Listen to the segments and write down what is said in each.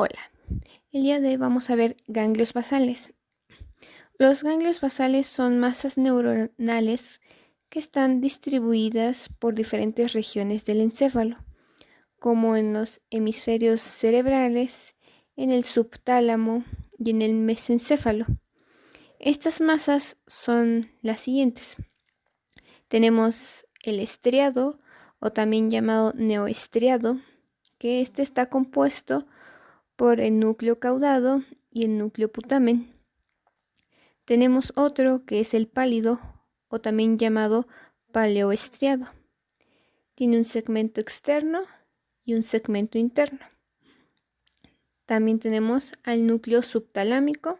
Hola, el día de hoy vamos a ver ganglios basales. Los ganglios basales son masas neuronales que están distribuidas por diferentes regiones del encéfalo, como en los hemisferios cerebrales, en el subtálamo y en el mesencéfalo. Estas masas son las siguientes. Tenemos el estriado, o también llamado neoestriado, que este está compuesto por el núcleo caudado y el núcleo putamen. Tenemos otro que es el pálido, o también llamado paleoestriado. Tiene un segmento externo y un segmento interno. También tenemos al núcleo subtalámico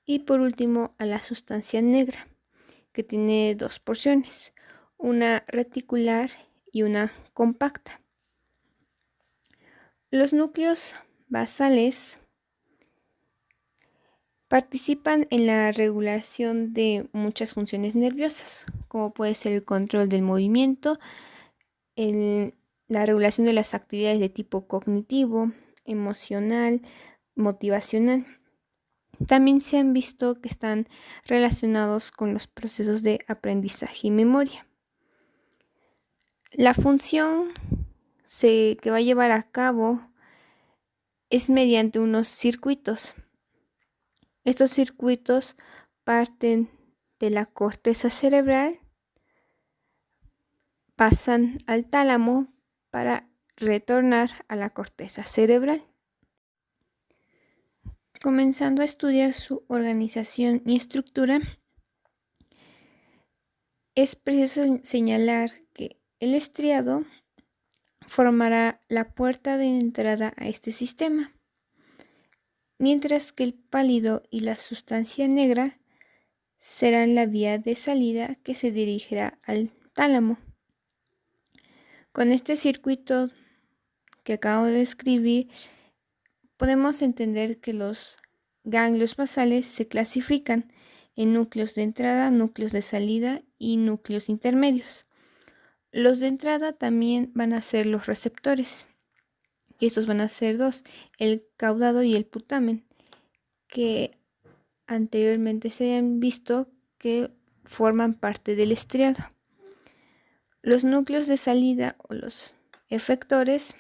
y por último a la sustancia negra, que tiene dos porciones, una reticular y una compacta. Los núcleos basales participan en la regulación de muchas funciones nerviosas, como puede ser el control del movimiento, la regulación de las actividades de tipo cognitivo, emocional, motivacional. También se han visto que están relacionados con los procesos de aprendizaje y memoria. La función que va a llevar a cabo es mediante unos circuitos. Estos circuitos parten de la corteza cerebral, pasan al tálamo para retornar a la corteza cerebral. Comenzando a estudiar su organización y estructura, es preciso señalar que el estriado formará la puerta de entrada a este sistema, mientras que el pálido y la sustancia negra serán la vía de salida que se dirigirá al tálamo. Con este circuito que acabo de describir, podemos entender que los ganglios basales se clasifican en núcleos de entrada, núcleos de salida y núcleos intermedios. Los de entrada también van a ser los receptores, y estos van a ser dos, el caudado y el putamen, que anteriormente se han visto que forman parte del estriado. Los núcleos de salida o los efectores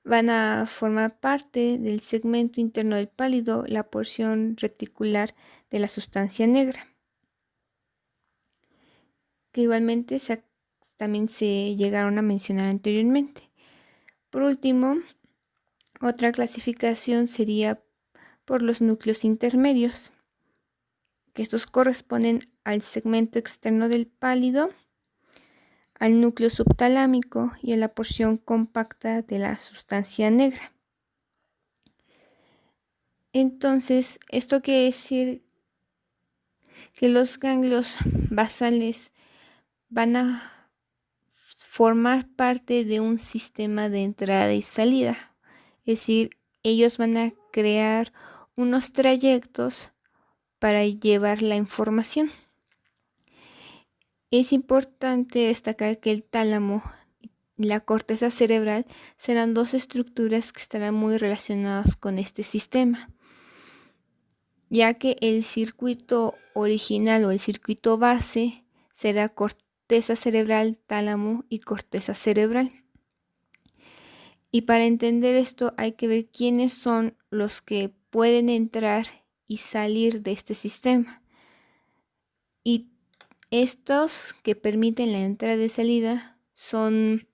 van a formar parte del segmento interno del pálido, la porción reticular de la sustancia negra, que igualmente también se llegaron a mencionar anteriormente. Por último, otra clasificación sería por los núcleos intermedios, que estos corresponden al segmento externo del pálido, al núcleo subtalámico y a la porción compacta de la sustancia negra. Entonces, esto quiere decir que los ganglios basales van a formar parte de un sistema de entrada y salida. Es decir, ellos van a crear unos trayectos para llevar la información. Es importante destacar que el tálamo y la corteza cerebral serán dos estructuras que estarán muy relacionadas con este sistema, ya que el circuito original o el circuito base será corteza cerebral, tálamo y corteza cerebral. Y para entender esto hay que ver quiénes son los que pueden entrar y salir de este sistema. Y estos que permiten la entrada y salida son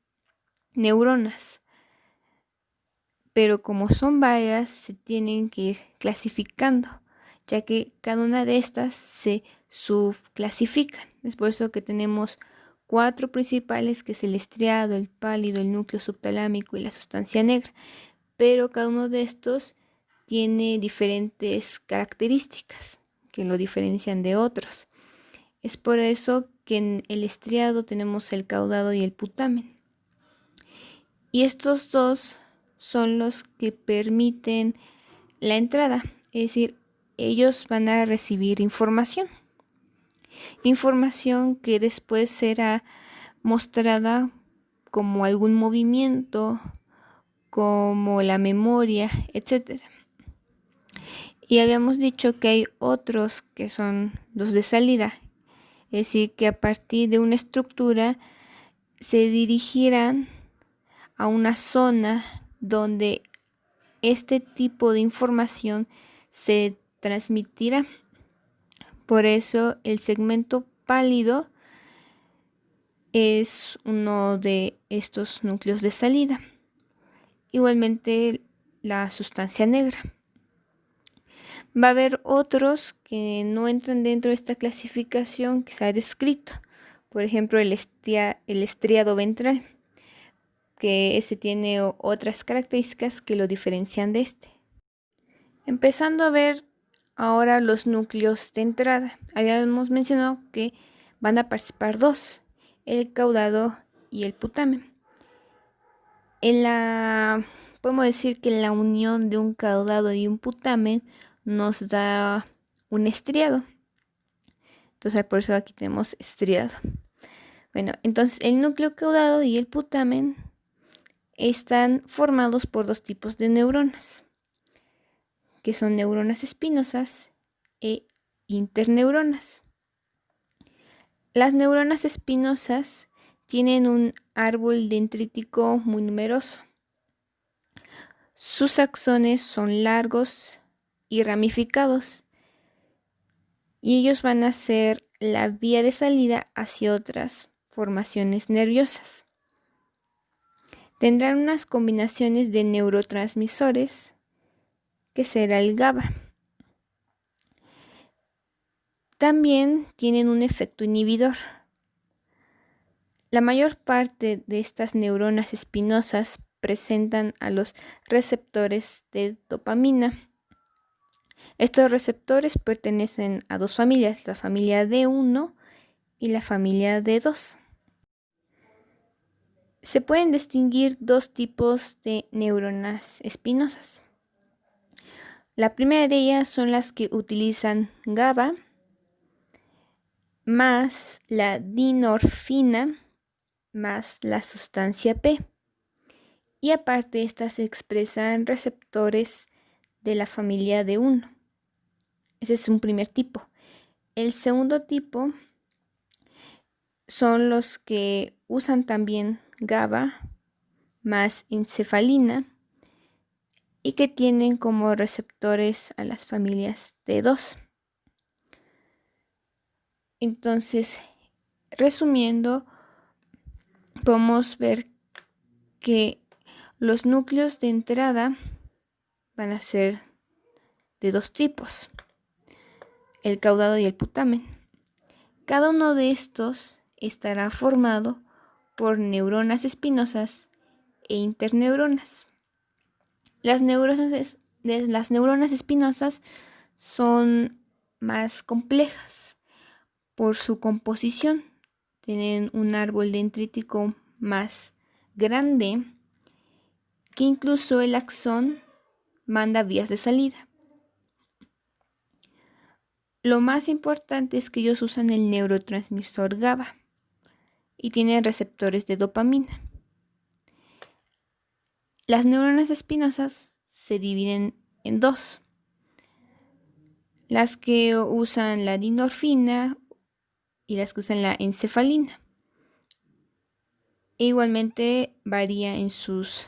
neuronas, pero como son varias se tienen que ir clasificando, ya que cada una de estas se subclasifican. Es por eso que tenemos 4 principales, que es el estriado, el pálido, el núcleo subtalámico y la sustancia negra, pero cada uno de estos tiene diferentes características que lo diferencian de otros. Es por eso que en el estriado tenemos el caudado y el putamen. Y estos dos son los que permiten la entrada, es decir, ellos van a recibir información que después será mostrada como algún movimiento, como la memoria, etc. Y habíamos dicho que hay otros que son los de salida, es decir, que a partir de una estructura se dirigirán a una zona donde este tipo de información se transmitirá. Por eso el segmento pálido es uno de estos núcleos de salida. Igualmente la sustancia negra. Va a haber otros que no entran dentro de esta clasificación que se ha descrito. Por ejemplo, el estriado ventral, que ese tiene otras características que lo diferencian de este. Empezando a ver ahora los núcleos de entrada. Habíamos mencionado que van a participar dos, el caudado y el putamen. Podemos decir que la unión de un caudado y un putamen nos da un estriado. Entonces por eso aquí tenemos estriado. Bueno, entonces el núcleo caudado y el putamen están formados por dos tipos de neuronas, que son neuronas espinosas e interneuronas. Las neuronas espinosas tienen un árbol dendrítico muy numeroso. Sus axones son largos y ramificados, y ellos van a ser la vía de salida hacia otras formaciones nerviosas. Tendrán unas combinaciones de neurotransmisores, que será el GABA. También tienen un efecto inhibidor. La mayor parte de estas neuronas espinosas presentan a los receptores de dopamina. Estos receptores pertenecen a dos familias, la familia D1 y la familia D2. Se pueden distinguir dos tipos de neuronas espinosas. La primera de ellas son las que utilizan GABA más la dinorfina más la sustancia P. Y aparte estas se expresan receptores de la familia D1. Ese es un primer tipo. El segundo tipo son los que usan también GABA más encefalina y que tienen como receptores a las familias D2. Entonces, resumiendo, podemos ver que los núcleos de entrada van a ser de dos tipos, el caudado y el putamen. Cada uno de estos estará formado por neuronas espinosas e interneuronas. Las neuronas espinosas son más complejas por su composición. Tienen un árbol dendrítico más grande, que incluso el axón manda vías de salida. Lo más importante es que ellos usan el neurotransmisor GABA y tienen receptores de dopamina. Las neuronas espinosas se dividen en dos: las que usan la dinorfina y las que usan la encefalina. E igualmente varía en sus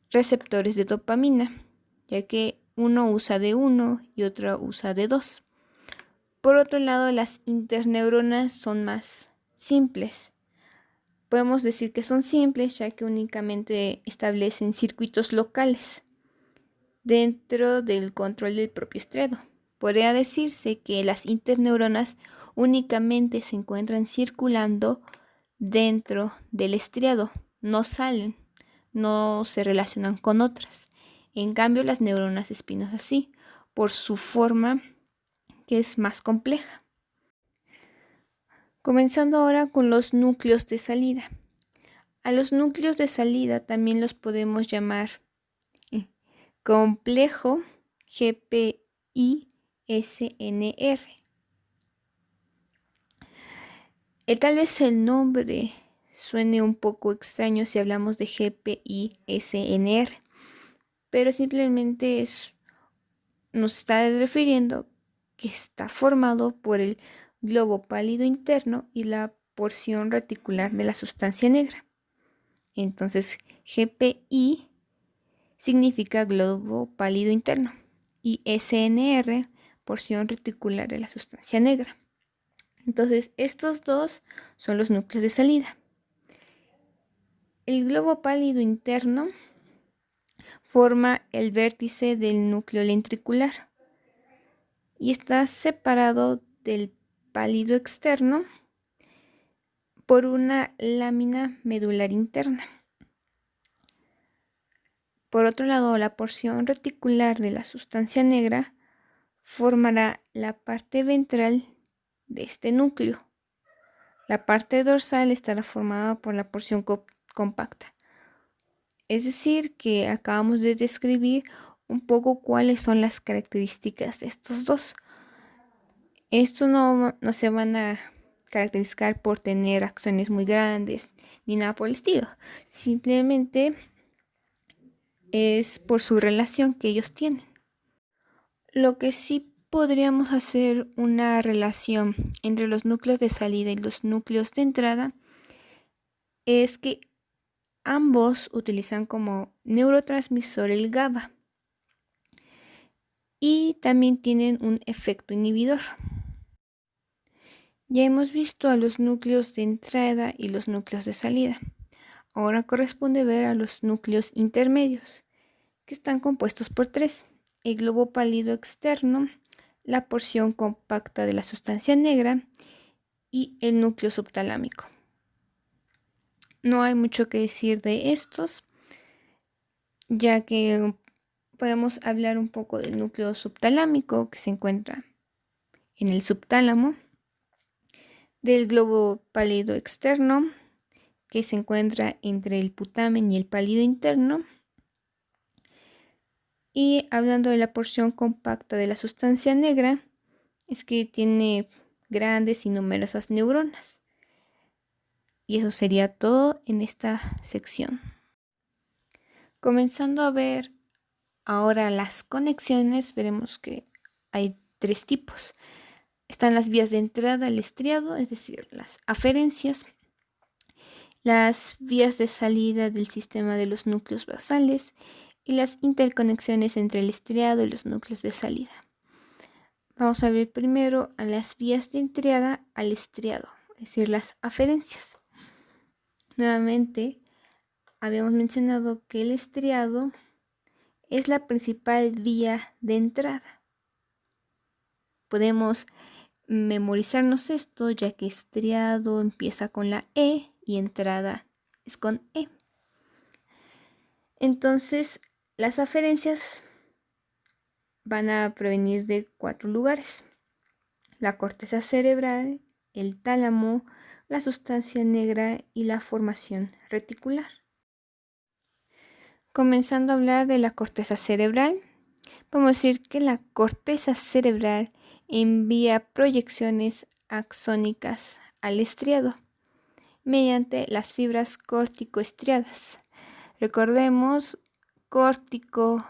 receptores de dopamina, ya que uno usa D1 y otro usa D2. Por otro lado, las interneuronas son más simples. Podemos decir que son simples ya que únicamente establecen circuitos locales dentro del control del propio estriado. Podría decirse que las interneuronas únicamente se encuentran circulando dentro del estriado, no salen, no se relacionan con otras. En cambio, las neuronas espinosas sí, por su forma que es más compleja. Comenzando ahora con los núcleos de salida. A los núcleos de salida también los podemos llamar complejo GPISNR. Tal vez el nombre suene un poco extraño si hablamos de GPI-SNR, pero simplemente nos está refiriendo que está formado por el globo pálido interno y la porción reticular de la sustancia negra. Entonces, GPI significa globo pálido interno y SNR, porción reticular de la sustancia negra. Entonces, estos dos son los núcleos de salida. El globo pálido interno forma el vértice del núcleo lentricular y está separado del pálido externo por una lámina medular interna. Por otro lado, la porción reticular de la sustancia negra formará la parte ventral de este núcleo. La parte dorsal estará formada por la porción compacta. Es decir, que acabamos de describir un poco cuáles son las características de estos dos. Estos no se van a caracterizar por tener acciones muy grandes ni nada por el estilo. Simplemente es por su relación que ellos tienen. Lo que sí podríamos hacer una relación entre los núcleos de salida y los núcleos de entrada es que ambos utilizan como neurotransmisor el GABA y también tienen un efecto inhibidor. Ya hemos visto a los núcleos de entrada y los núcleos de salida. Ahora corresponde ver a los núcleos intermedios, que están compuestos por tres: el globo pálido externo, la porción compacta de la sustancia negra y el núcleo subtalámico. No hay mucho que decir de estos, ya que podemos hablar un poco del núcleo subtalámico que se encuentra en el subtálamo, del globo pálido externo que se encuentra entre el putamen y el pálido interno, y hablando de la porción compacta de la sustancia negra, es que tiene grandes y numerosas neuronas. Y eso sería todo en esta sección. Comenzando a ver ahora las conexiones, veremos que hay tres tipos. Están las vías de entrada al estriado, es decir, las aferencias, las vías de salida del sistema de los núcleos basales y las interconexiones entre el estriado y los núcleos de salida. Vamos a ver primero a las vías de entrada al estriado, es decir, las aferencias. Nuevamente, habíamos mencionado que el estriado es la principal vía de entrada. Podemos memorizarnos esto, ya que estriado empieza con la E y entrada es con E. Entonces, las aferencias van a provenir de 4 lugares: la corteza cerebral, el tálamo, la sustancia negra y la formación reticular. Comenzando a hablar de la corteza cerebral, podemos decir que la corteza cerebral envía proyecciones axónicas al estriado mediante las fibras corticoestriadas. Recordemos, córtico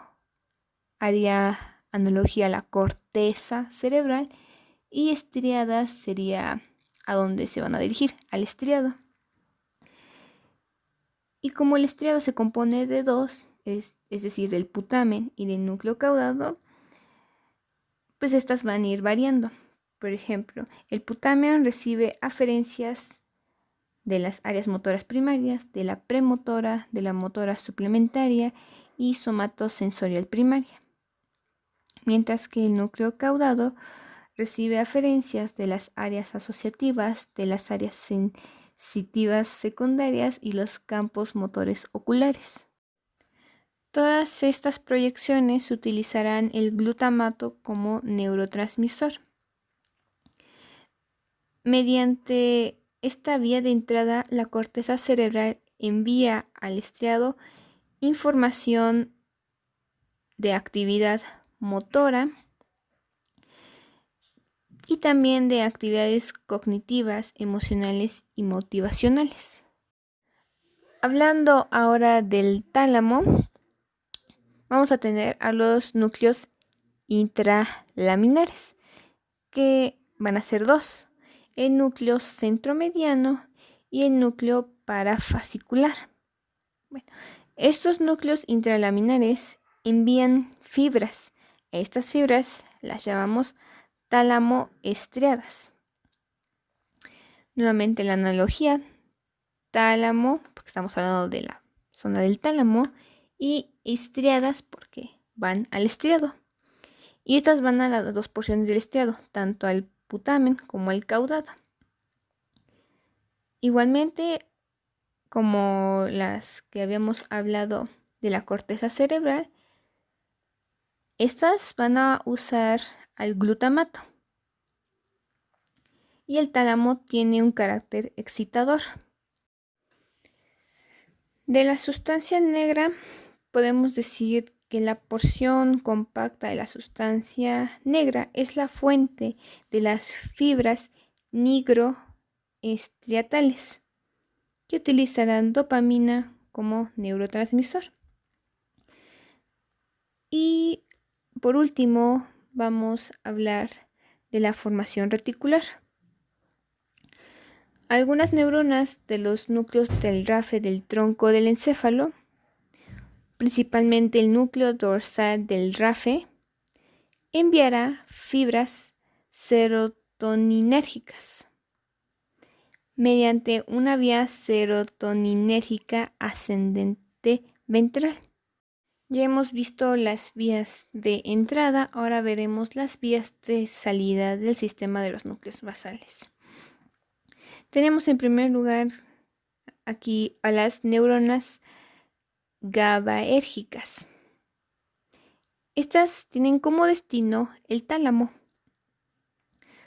haría analogía a la corteza cerebral y estriadas sería a dónde se van a dirigir, al estriado. Y como el estriado se compone de dos, es decir, del putamen y del núcleo caudado, pues estas van a ir variando. Por ejemplo, el putamen recibe aferencias de las áreas motoras primarias, de la premotora, de la motora suplementaria y somatosensorial primaria. Mientras que el núcleo caudado recibe aferencias de las áreas asociativas, de las áreas sensitivas secundarias y los campos motores oculares. Todas estas proyecciones utilizarán el glutamato como neurotransmisor. Mediante esta vía de entrada, la corteza cerebral envía al estriado información de actividad motora y también de actividades cognitivas, emocionales y motivacionales. Hablando ahora del tálamo, vamos a tener a los núcleos intralaminares, que van a ser dos: el núcleo centromediano y el núcleo parafascicular. Bueno, estos núcleos intralaminares envían fibras. Estas fibras las llamamos tálamo estriadas. Nuevamente la analogía: tálamo, porque estamos hablando de la zona del tálamo, y estriadas porque van al estriado. Y estas van a las dos porciones del estriado, tanto al putamen como al caudado. Igualmente, como las que habíamos hablado de la corteza cerebral, estas van a usar al glutamato. Y el tálamo tiene un carácter excitador. De la sustancia negra podemos decir que la porción compacta de la sustancia negra es la fuente de las fibras nigroestriatales, que utilizarán dopamina como neurotransmisor. Y por último, vamos a hablar de la formación reticular. Algunas neuronas de los núcleos del RAFE del tronco del encéfalo, principalmente el núcleo dorsal del RAFE, enviará fibras serotoninérgicas mediante una vía serotoninérgica ascendente ventral. Ya hemos visto las vías de entrada, ahora veremos las vías de salida del sistema de los núcleos basales. Tenemos en primer lugar aquí a las neuronas GABAérgicas. Estas tienen como destino el tálamo.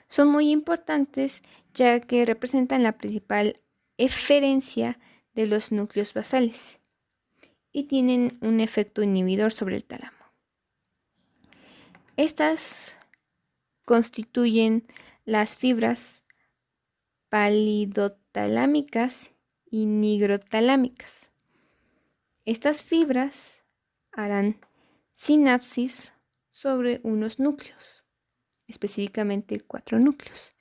Son muy importantes ya que representan la principal eferencia de los núcleos basales y tienen un efecto inhibidor sobre el tálamo. Estas constituyen las fibras palidotalámicas y nigrotalámicas. Estas fibras harán sinapsis sobre unos núcleos, específicamente 4 núcleos: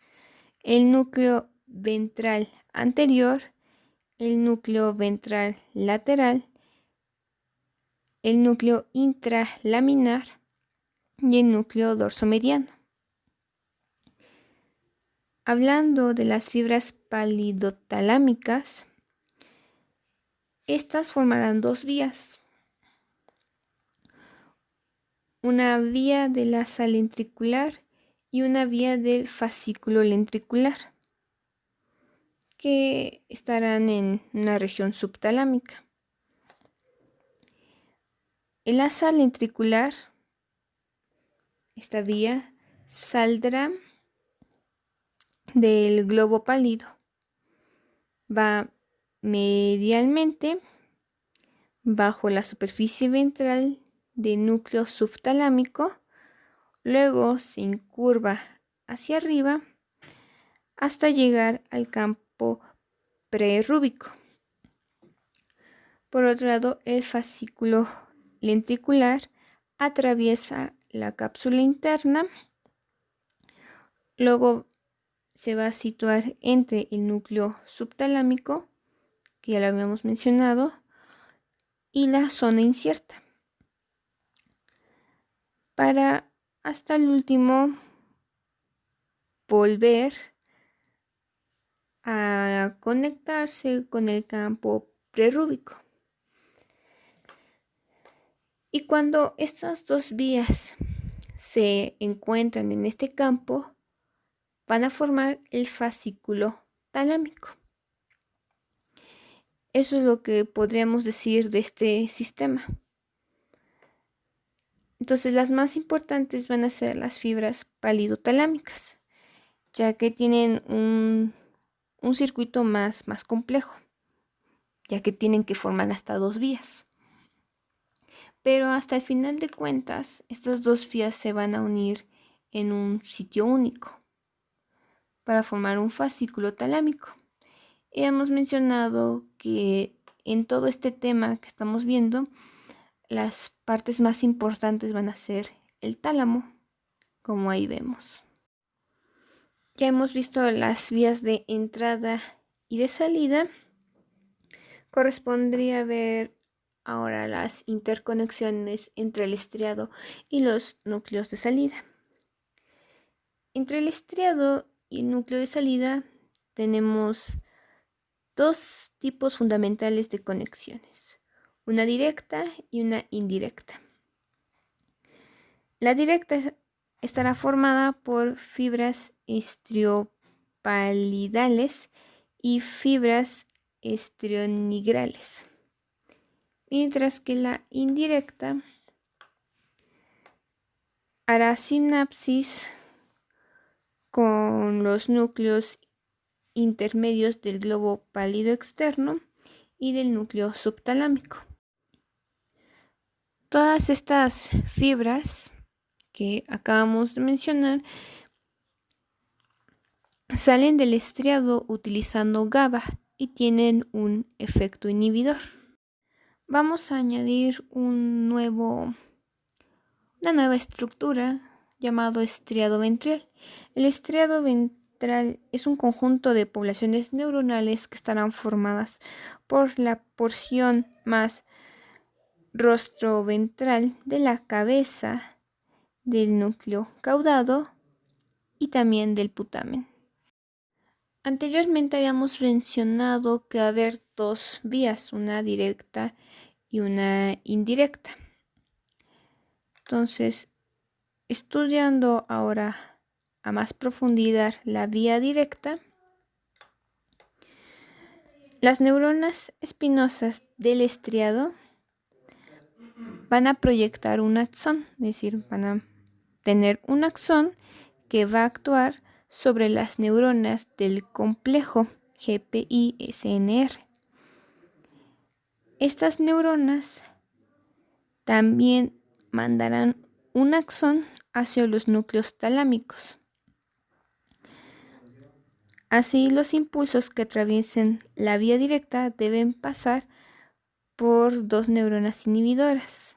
el núcleo ventral anterior, el núcleo ventral lateral, el núcleo intralaminar y el núcleo dorsomediano. Hablando de las fibras palidotalámicas, estas formarán dos vías: una vía de la sal lentricular y una vía del fascículo lentricular, que estarán en una región subtalámica. En la sal lentricular, esta vía saldrá del globo pálido, va medialmente bajo la superficie ventral del núcleo subtalámico, luego se incurva hacia arriba hasta llegar al campo prerrúbico. Por otro lado, el fascículo lentricular atraviesa la cápsula interna, luego se va a situar entre el núcleo subtalámico, que ya lo habíamos mencionado, y la zona incierta, para hasta el último volver a conectarse con el campo prerrúbico. Y cuando estas dos vías se encuentran en este campo, van a formar el fascículo talámico. Eso es lo que podríamos decir de este sistema. Entonces, las más importantes van a ser las fibras palidotalámicas, ya que tienen un circuito más complejo, ya que tienen que formar hasta dos vías. Pero hasta el final de cuentas, estas dos vías se van a unir en un sitio único para formar un fascículo talámico. Y hemos mencionado que en todo este tema que estamos viendo, las partes más importantes van a ser el tálamo, como ahí vemos. Ya hemos visto las vías de entrada y de salida. Correspondría ver ahora las interconexiones entre el estriado y los núcleos de salida. Entre el estriado y el núcleo de salida tenemos dos tipos fundamentales de conexiones, una directa y una indirecta. La directa estará formada por fibras estriopalidales y fibras estrionigrales, mientras que la indirecta hará sinapsis con los núcleos intermedios del globo pálido externo y del núcleo subtalámico. Todas estas fibras que acabamos de mencionar salen del estriado utilizando GABA y tienen un efecto inhibidor. Vamos a añadir una nueva estructura llamado estriado ventral. El estriado ventral es un conjunto de poblaciones neuronales que estarán formadas por la porción más rostroventral de la cabeza, del núcleo caudado y también del putamen. Anteriormente habíamos mencionado que va a haber dos vías, una directa y una indirecta. Entonces, estudiando ahora a más profundidad la vía directa, las neuronas espinosas del estriado van a proyectar un axón, es decir, van a tener un axón que va a actuar sobre las neuronas del complejo GPI-SNR. Estas neuronas también mandarán un axón hacia los núcleos talámicos. Así, los impulsos que atraviesen la vía directa deben pasar por dos neuronas inhibidoras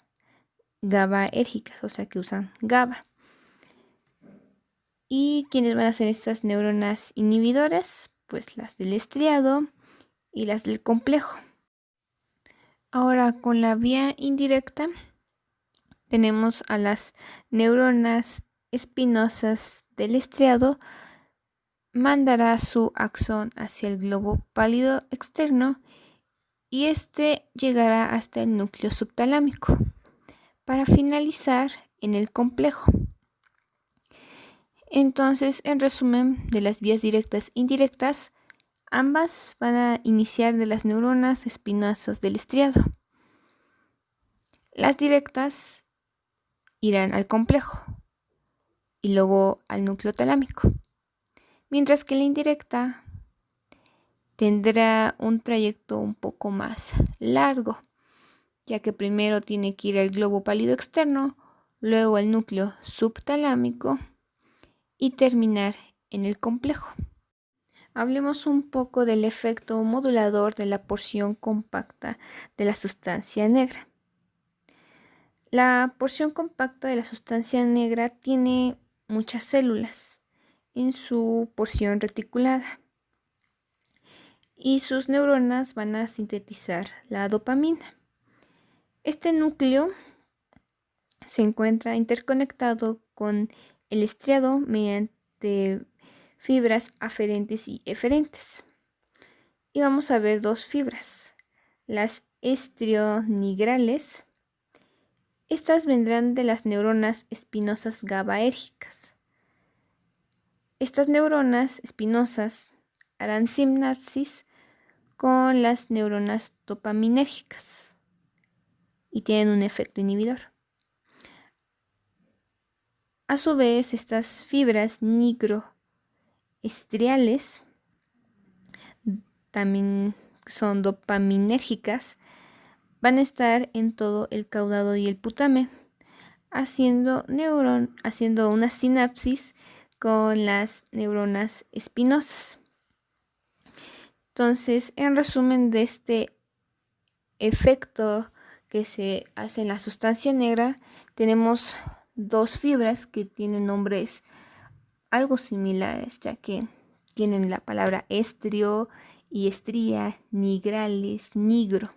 GABAérgicas, o sea que usan GABA. ¿Y quiénes van a ser estas neuronas inhibidoras? Pues las del estriado y las del complejo. Ahora, con la vía indirecta tenemos a las neuronas espinosas del estriado, mandará su axón hacia el globo pálido externo y este llegará hasta el núcleo subtalámico para finalizar en el complejo. Entonces, en resumen de las vías directas e indirectas, ambas van a iniciar de las neuronas espinosas del estriado. Las directas irán al complejo y luego al núcleo talámico, mientras que la indirecta tendrá un trayecto un poco más largo, ya que primero tiene que ir al globo pálido externo, luego al núcleo subtalámico y terminar en el complejo. Hablemos un poco del efecto modulador de la porción compacta de la sustancia negra. La porción compacta de la sustancia negra tiene muchas células en su porción reticulada y sus neuronas van a sintetizar la dopamina. Este núcleo se encuentra interconectado con el estriado mediante fibras aferentes y eferentes. Y vamos a ver dos fibras, las estrionigrales. Estas vendrán de las neuronas espinosas GABAérgicas. Estas neuronas espinosas harán sinapsis con las neuronas dopaminérgicas y tienen un efecto inhibidor. A su vez, estas fibras nigroestriales también son dopaminérgicas, van a estar en todo el caudado y el putamen, haciendo una sinapsis con las neuronas espinosas. Entonces, en resumen de este efecto que se hace en la sustancia negra, tenemos dos fibras que tienen nombres algo similares, ya que tienen la palabra estrio y estría, nigrales, nigro.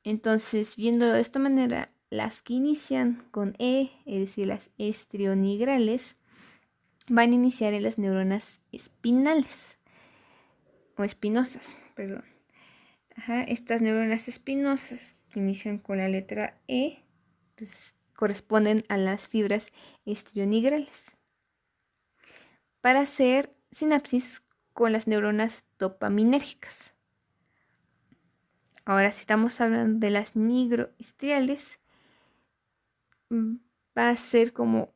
Entonces, viéndolo de esta manera, las que inician con es decir, las estrionigrales, van a iniciar en las neuronas espinales o espinosas, perdón. Estas neuronas espinosas que inician con la letra E, pues, corresponden a las fibras estrionigrales para hacer sinapsis con las neuronas dopaminérgicas. Ahora, si estamos hablando de las nigroestriales, va a ser como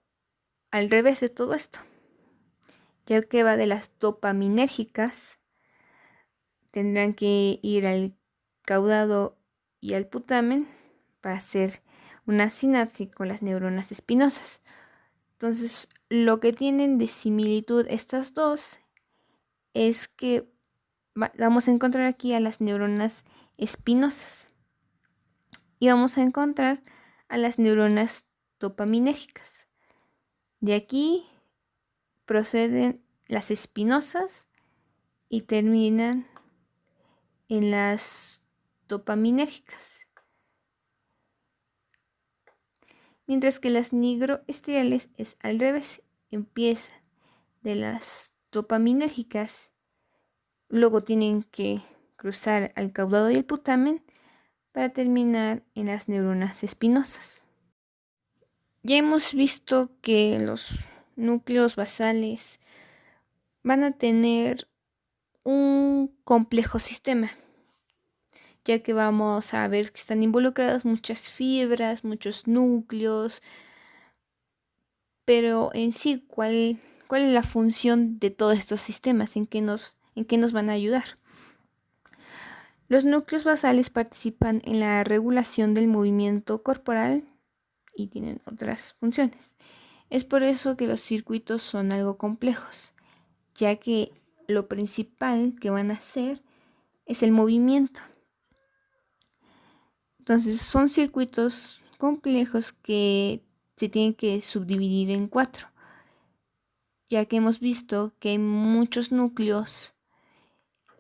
al revés de todo esto, ya que va de las dopaminérgicas, tendrán que ir al caudado y al putamen para hacer una sinapsis con las neuronas espinosas. Entonces, lo que tienen de similitud estas dos es que vamos a encontrar aquí a las neuronas espinosas y vamos a encontrar a las neuronas dopaminérgicas. De aquí proceden las espinosas y terminan en las dopaminérgicas. Mientras que las nigroestriales es al revés, empiezan de las dopaminérgicas, luego tienen que cruzar al caudado y el putamen para terminar en las neuronas espinosas. Ya hemos visto que los núcleos basales van a tener un complejo sistema, ya que vamos a ver que están involucradas muchas fibras, muchos núcleos, pero en sí, ¿cuál es la función de todos estos sistemas? ¿En qué nos van a ayudar? Los núcleos basales participan en la regulación del movimiento corporal y tienen otras funciones. Es por eso que los circuitos son algo complejos, ya que lo principal que van a hacer es el movimiento. Entonces son circuitos complejos que se tienen que subdividir en 4, ya que hemos visto que hay muchos núcleos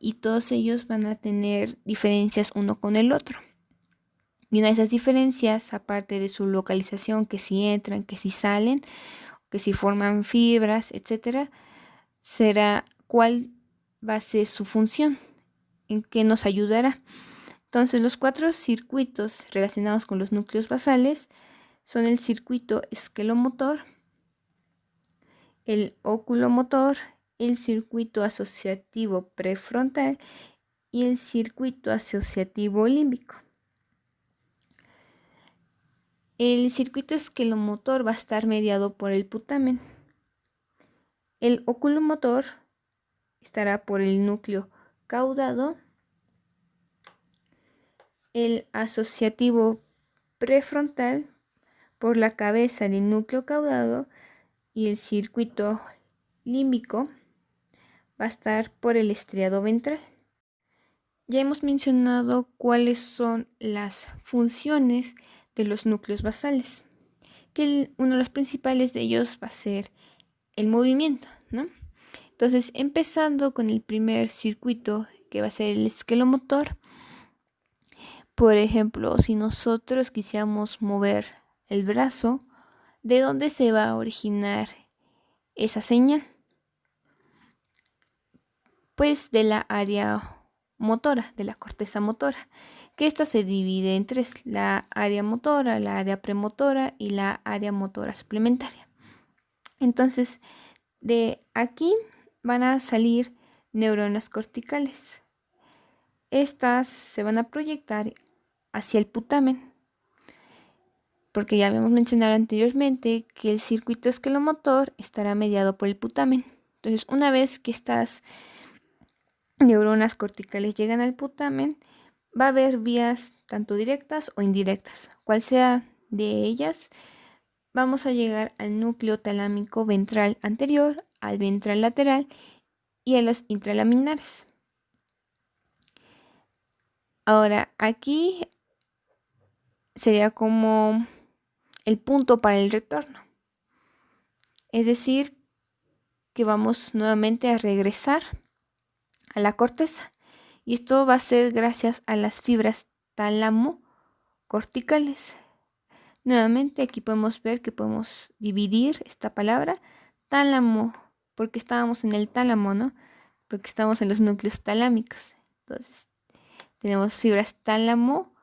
y todos ellos van a tener diferencias uno con el otro. Y una de esas diferencias, aparte de su localización, que si entran, que si salen, que si forman fibras, etcétera, será cuál va a ser su función, en qué nos ayudará. Entonces, los 4 circuitos relacionados con los núcleos basales son el circuito esquelomotor, el oculomotor, el circuito asociativo prefrontal y el circuito asociativo límbico. El circuito esquelomotor va a estar mediado por el putamen. El oculomotor estará por el núcleo caudado. El asociativo prefrontal por la cabeza del núcleo caudado y el circuito límbico va a estar por el estriado ventral. Ya hemos mencionado cuáles son las funciones de los núcleos basales, que uno de los principales de ellos va a ser el movimiento, ¿no? Entonces, empezando con el primer circuito, que va a ser el esquelomotor. Por ejemplo, si nosotros quisiéramos mover el brazo, ¿de dónde se va a originar esa señal? Pues de la área motora, de la corteza motora, que esta se divide en 3, la área motora, la área premotora y la área motora suplementaria. Entonces, de aquí van a salir neuronas corticales. Estas se van a proyectar hacia el putamen, porque ya habíamos mencionado anteriormente que el circuito esquelomotor estará mediado por el putamen. Entonces, una vez que estas neuronas corticales llegan al putamen, va a haber vías tanto directas o indirectas. Cual sea de ellas, vamos a llegar al núcleo talámico ventral anterior, al ventral lateral y a las intralaminares. Ahora, aquí sería como el punto para el retorno. Es decir, que vamos nuevamente a regresar a la corteza. Y esto va a ser gracias a las fibras tálamo corticales. Nuevamente aquí podemos ver que podemos dividir esta palabra tálamo, porque estábamos en el tálamo, ¿no? Porque estamos en los núcleos talámicos. Entonces tenemos fibras tálamo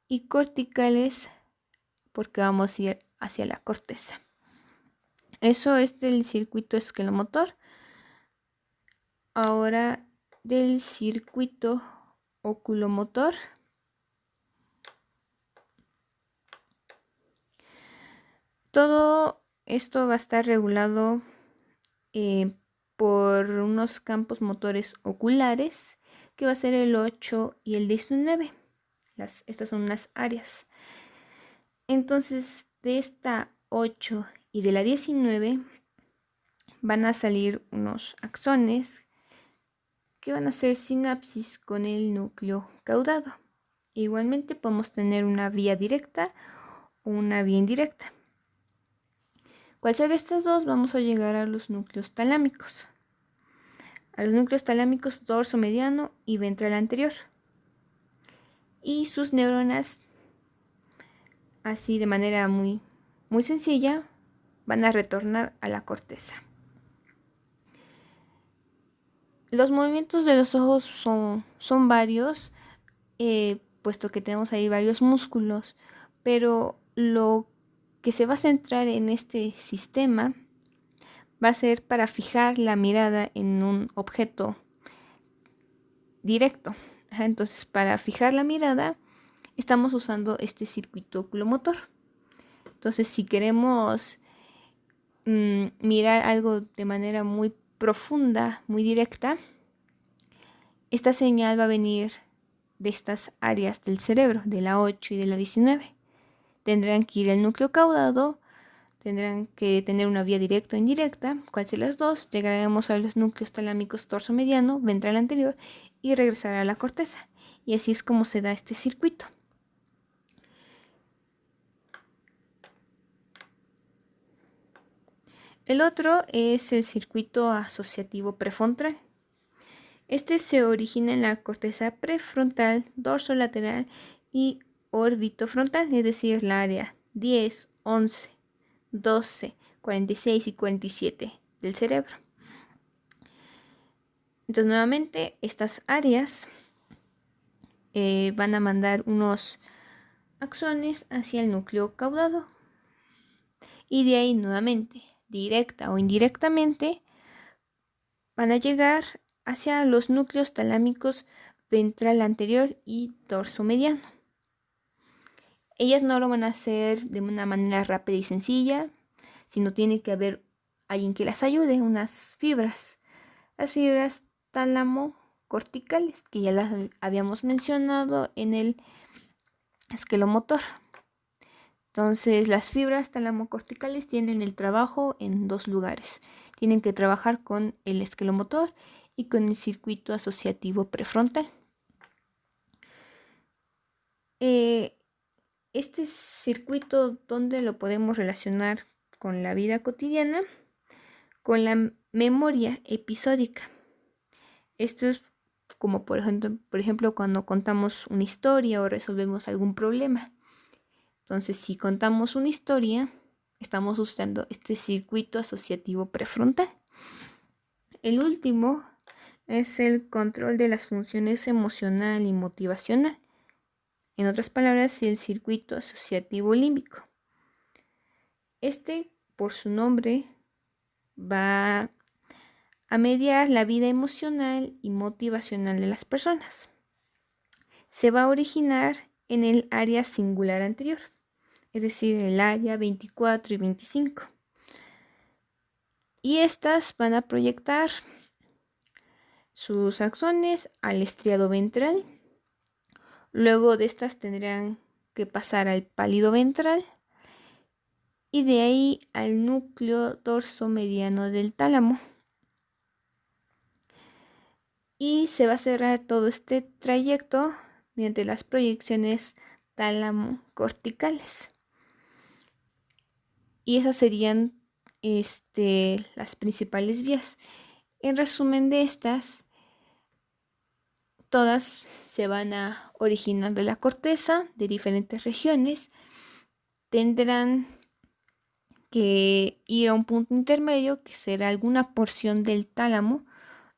y corticales porque vamos a ir hacia la corteza. Eso es del circuito esquelomotor. Ahora del circuito oculomotor. Todo esto va a estar regulado por unos campos motores oculares, que va a ser el 8 y el 19. Estas son las áreas. Entonces, de esta 8 y de la 19 van a salir unos axones que van a hacer sinapsis con el núcleo caudado. Igualmente podemos tener una vía directa o una vía indirecta. Cual sea de estas dos, vamos a llegar a los núcleos talámicos. A los núcleos talámicos dorso mediano y ventral anterior. Y sus neuronas, así de manera muy sencilla, van a retornar a la corteza. Los movimientos de los ojos son varios, puesto que tenemos ahí varios músculos, pero lo que se va a centrar en este sistema va a ser para fijar la mirada en un objeto directo. Entonces, para fijar la mirada, estamos usando este circuito oculomotor. Entonces, si queremos mirar algo de manera muy profunda, muy directa, esta señal va a venir de estas áreas del cerebro, de la 8 y de la 19. Tendrán que ir al núcleo caudado, tendrán que tener una vía directa o indirecta. ¿Cuál de las dos? Llegaremos a los núcleos talámicos torso mediano, ventral anterior y regresar a la corteza. Y así es como se da este circuito. El otro es el circuito asociativo prefrontal. Este se origina en la corteza prefrontal, dorsolateral y orbitofrontal, es decir, la área 10, 11, 12, 46 y 47 del cerebro. Entonces, nuevamente, estas áreas van a mandar unos axones hacia el núcleo caudado. Y de ahí, nuevamente, directa o indirectamente, van a llegar hacia los núcleos talámicos ventral anterior y dorso mediano. Ellas no lo van a hacer de una manera rápida y sencilla, sino tiene que haber alguien que las ayude, unas fibras. Las fibras tálamo-corticales, que ya las habíamos mencionado en el esquelomotor. Entonces, las fibras tálamo-corticales tienen el trabajo en dos lugares. Tienen que trabajar con el esquelomotor y con el circuito asociativo prefrontal. Este circuito, ¿dónde lo podemos relacionar con la vida cotidiana? Con la memoria episódica. Esto es como por ejemplo cuando contamos una historia o resolvemos algún problema. Entonces, si contamos una historia, estamos usando este circuito asociativo prefrontal. El último es el control de las funciones emocional y motivacional. En otras palabras, el circuito asociativo límbico. Este, por su nombre, va a mediar la vida emocional y motivacional de las personas. Se va a originar en el área singular anterior, es decir, el área 24 y 25. Y estas van a proyectar sus axones al estriado ventral. Luego de estas tendrán que pasar al pálido ventral y de ahí al núcleo dorsomediano del tálamo. Y se va a cerrar todo este trayecto mediante las proyecciones tálamo-corticales. Y esas serían las principales vías. En resumen de estas, todas se van a originar de la corteza de diferentes regiones. Tendrán que ir a un punto intermedio que será alguna porción del tálamo,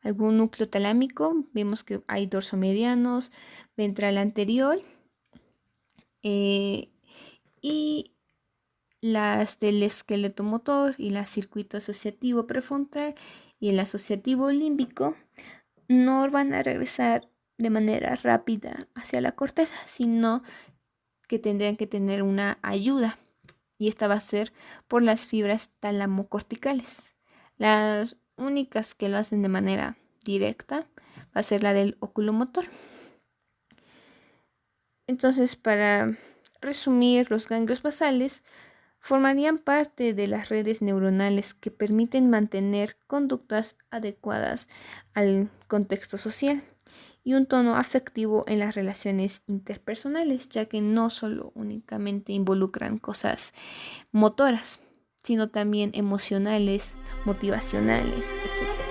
algún núcleo talámico. Vemos que hay dorsomedianos, ventral anterior y las del esqueleto motor y el circuito asociativo prefrontal y el asociativo límbico no van a regresar de manera rápida hacia la corteza, sino que tendrían que tener una ayuda, y esta va a ser por las fibras talamocorticales. Las únicas que lo hacen de manera directa va a ser la del oculomotor. Entonces, para resumir, los ganglios basales formarían parte de las redes neuronales que permiten mantener conductas adecuadas al contexto social y un tono afectivo en las relaciones interpersonales, ya que no solo únicamente involucran cosas motoras, sino también emocionales, motivacionales, etc.